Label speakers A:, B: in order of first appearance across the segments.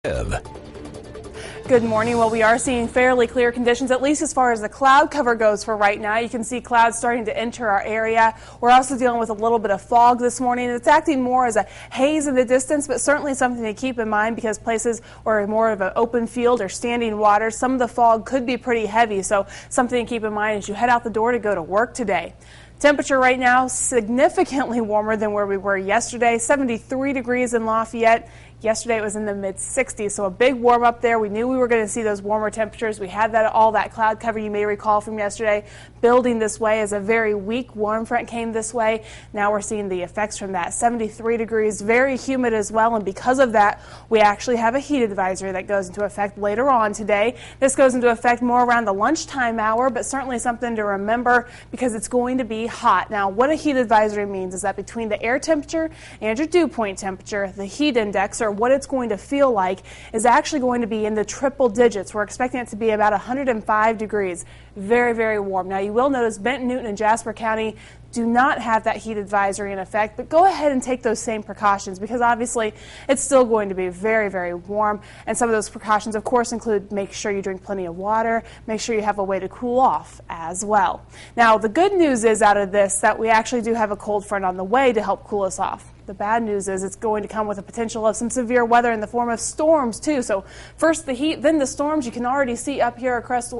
A: Good morning. Well, we are seeing fairly clear conditions, at least as far as the cloud cover goes for right now. You can see clouds starting to enter our area. We're also dealing with a little bit of fog this morning. It's acting more as a haze in the distance, but certainly something to keep in mind because places where more of an open field or standing water, some of the fog could be pretty heavy. So something to keep in mind as you head out the door to go to work today. Temperature right now significantly warmer than where we were yesterday, 73 degrees in Lafayette. Yesterday it was in the mid-60s, so a big warm up there. We knew we were going to see those warmer temperatures. We had all that cloud cover you may recall from yesterday building this way as a very weak warm front came this way. Now we're seeing the effects from that. 73 degrees, very humid as well, and because of that we actually have a heat advisory that goes into effect later on today. This goes into effect more around the lunchtime hour, but certainly something to remember because it's going to be hot. Now what a heat advisory means is that between the air temperature and your dew point temperature, the heat index, or what it's going to feel like, is actually going to be in the triple digits. We're expecting it to be about 105 degrees. Very, very warm. Now you will notice Benton, Newton, and Jasper County do not have that heat advisory in effect, but go ahead and take those same precautions because obviously it's still going to be very, very warm. And some of those precautions, of course, include make sure you drink plenty of water, make sure you have a way to cool off as well. Now, the good news is out of this that we actually do have a cold front on the way to help cool us off. The bad news is it's going to come with a potential of some severe weather in the form of storms, too. So first the heat, then the storms. You can already see up here across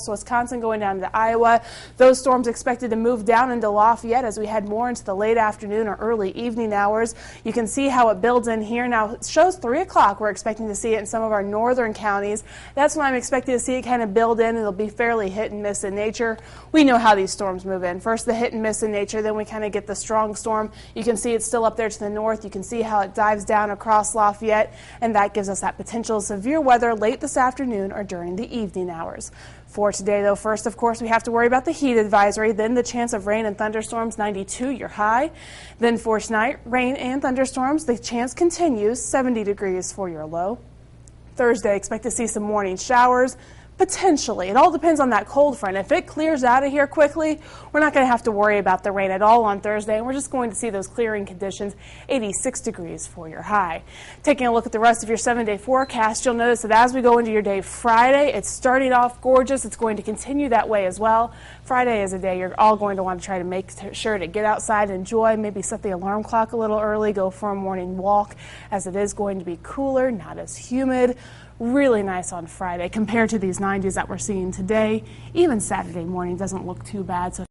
A: Wisconsin going down to Iowa. Those storms expected to move down into Lafayette as we head more into the late afternoon or early evening hours. You can see how it builds in here. Now, it shows 3 o'clock. We're expecting to see it in some of our northern counties. That's when I'm expecting to see it kind of build in. It'll be fairly hit and miss in nature. We know how these storms move in. First the hit and miss in nature, then we kind of get the strong storm. You can see it's still up there to the north. You can see how it dives down across Lafayette, and that gives us that potential severe weather late this afternoon or during the evening hours. For today, though, first, of course, we have to worry about the heat advisory, then the chance of rain and thunderstorms, 92, your high. Then for tonight, rain and thunderstorms, the chance continues, 70 degrees for your low. Thursday, expect to see some morning showers. Potentially. It all depends on that cold front. If it clears out of here quickly, we're not going to have to worry about the rain at all on Thursday, and we're just going to see those clearing conditions, 86 degrees for your high. Taking a look at the rest of your 7-day forecast, you'll notice that as we go into your day Friday, it's starting off gorgeous. It's going to continue that way as well. Friday is a day you're all going to want to try to make sure to get outside, enjoy, maybe set the alarm clock a little early, go for a morning walk, as it is going to be cooler, not as humid. Really nice on Friday compared to these 90s that we're seeing today. Even Saturday morning doesn't look too bad. So